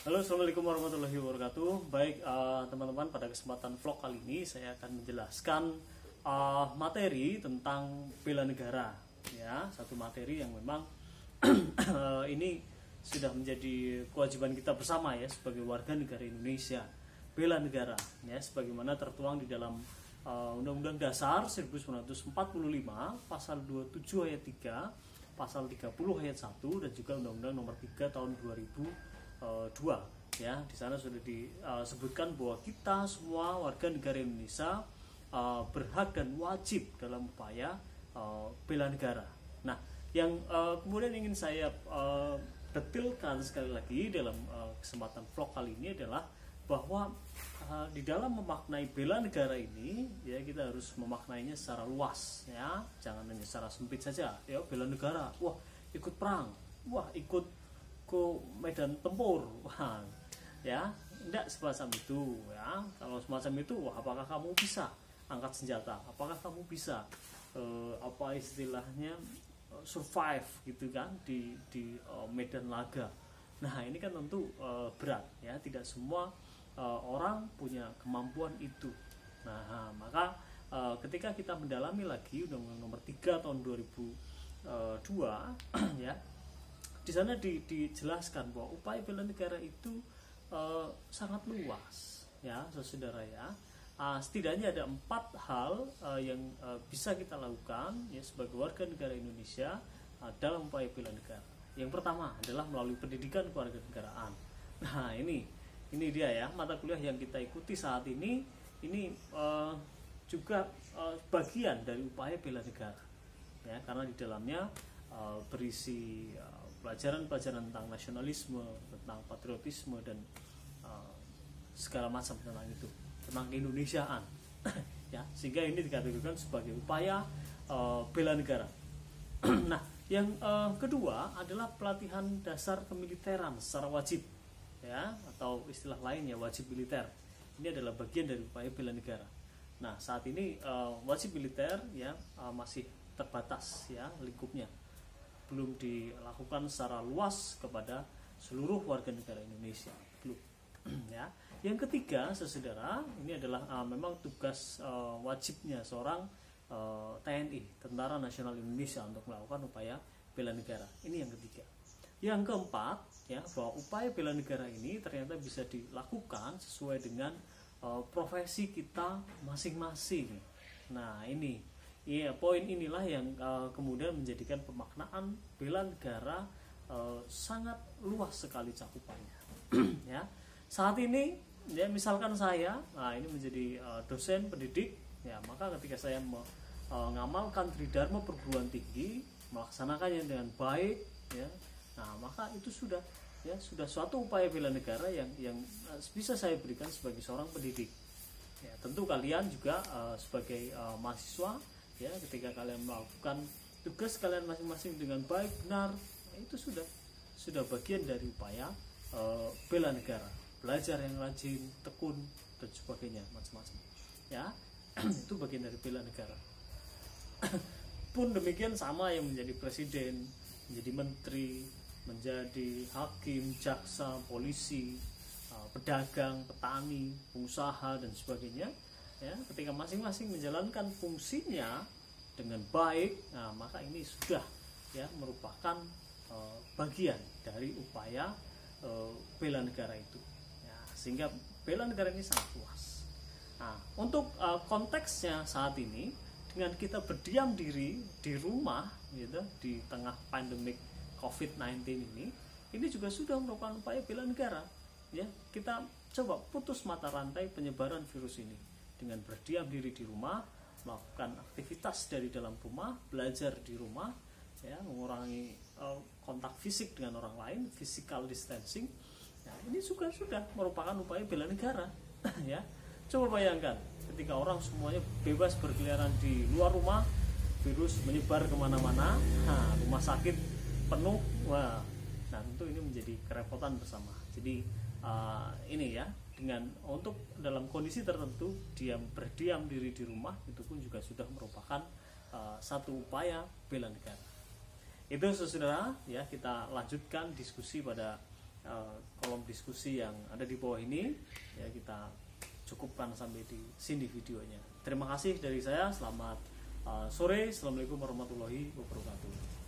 Halo, assalamualaikum warahmatullahi wabarakatuh. Baik, teman-teman, pada kesempatan vlog kali ini saya akan menjelaskan materi tentang bela negara. Ya, satu materi yang memang ini sudah menjadi kewajiban kita bersama ya sebagai warga negara Indonesia. Bela negara, ya, sebagaimana tertuang di dalam Undang-Undang Dasar 1945 Pasal 27 ayat 3, Pasal 30 ayat 1, dan juga Undang-Undang Nomor 3 tahun 2002. Ya, di sana sudah disebutkan bahwa kita semua warga negara Indonesia berhak dan wajib dalam upaya bela negara. Nah, yang kemudian ingin saya detilkan sekali lagi dalam kesempatan vlog kali ini adalah bahwa di dalam memaknai bela negara ini ya kita harus memaknainya secara luas ya, jangan hanya secara sempit saja. Ya, bela negara, wah ikut perang, wah ikut ke medan tempur, wah ya tidak semacam itu ya. Kalau semacam itu, wah apakah kamu bisa angkat senjata, apakah kamu bisa apa istilahnya survive gitu kan di medan laga. Nah ini kan tentu berat ya, tidak semua orang punya kemampuan itu. Nah maka ketika kita mendalami lagi Undang-Undang Nomor 3 tahun 2002 ya, di sana dijelaskan bahwa upaya bela negara itu sangat luas ya, saudara ya. Setidaknya ada 4 hal yang bisa kita lakukan ya sebagai warga negara Indonesia dalam upaya bela negara. Yang pertama adalah melalui pendidikan kewarganegaraan. Nah ini dia ya, mata kuliah yang kita ikuti saat ini juga bagian dari upaya bela negara ya, karena di dalamnya berisi pelajaran-pelajaran tentang nasionalisme, tentang patriotisme, dan segala macam tentang itu, tentang keindonesiaan ya, sehingga ini dikategorikan sebagai upaya bela negara. Nah, yang kedua adalah pelatihan dasar kemiliteran secara wajib ya, atau istilah lainnya wajib militer. Ini adalah bagian dari upaya bela negara. Nah, saat ini wajib militer ya masih terbatas ya lingkupnya, belum dilakukan secara luas kepada seluruh warga negara Indonesia, belum ya. Yang ketiga, saudara, ini adalah memang tugas wajibnya seorang TNI, Tentara Nasional Indonesia, untuk melakukan upaya bela negara. Ini yang ketiga. Yang keempat ya, bahwa upaya bela negara ini ternyata bisa dilakukan sesuai dengan profesi kita masing-masing. Nah ini ya, poin inilah yang kemudian menjadikan pemaknaan bela negara sangat luas sekali cakupannya. Ya, saat ini ya misalkan saya, ini menjadi dosen pendidik ya, maka ketika saya mengamalkan Tridharma perguruan tinggi, melaksanakannya dengan baik ya, nah maka itu sudah suatu upaya bela negara yang bisa saya berikan sebagai seorang pendidik. Ya, tentu kalian juga sebagai mahasiswa ya, ketika kalian melakukan tugas kalian masing-masing dengan baik, benar, itu sudah bagian dari upaya bela negara. Belajar yang rajin, tekun, dan sebagainya, macam-macam ya. Itu bagian dari bela negara. Pun demikian sama yang menjadi presiden, menjadi menteri, menjadi hakim, jaksa, polisi, pedagang, petani, pengusaha, dan sebagainya ya, ketika masing-masing menjalankan fungsinya dengan baik, nah maka ini sudah ya merupakan bagian dari upaya bela negara itu ya, sehingga bela negara ini sangat luas. Nah, untuk konteksnya saat ini, dengan kita berdiam diri di rumah gitu di tengah pandemik COVID-19 ini juga sudah merupakan upaya bela negara ya. Kita coba putus mata rantai penyebaran virus ini dengan berdiam diri di rumah, melakukan aktivitas dari dalam rumah, belajar di rumah ya, mengurangi kontak fisik dengan orang lain, physical distancing. Nah, ini juga sudah merupakan upaya bela negara ya. Coba bayangkan ketika orang semuanya bebas berkeliaran di luar rumah, virus menyebar kemana-mana, rumah sakit penuh, wah, nah tentu ini menjadi kerepotan bersama. Jadi ini ya, dengan untuk dalam kondisi tertentu berdiam diri di rumah itu pun juga sudah merupakan satu upaya bela negara. Itu saudara ya, kita lanjutkan diskusi pada kolom diskusi yang ada di bawah ini. Ya, kita cukupkan sampai di sini videonya. Terima kasih dari saya. Selamat sore. Assalamualaikum warahmatullahi wabarakatuh.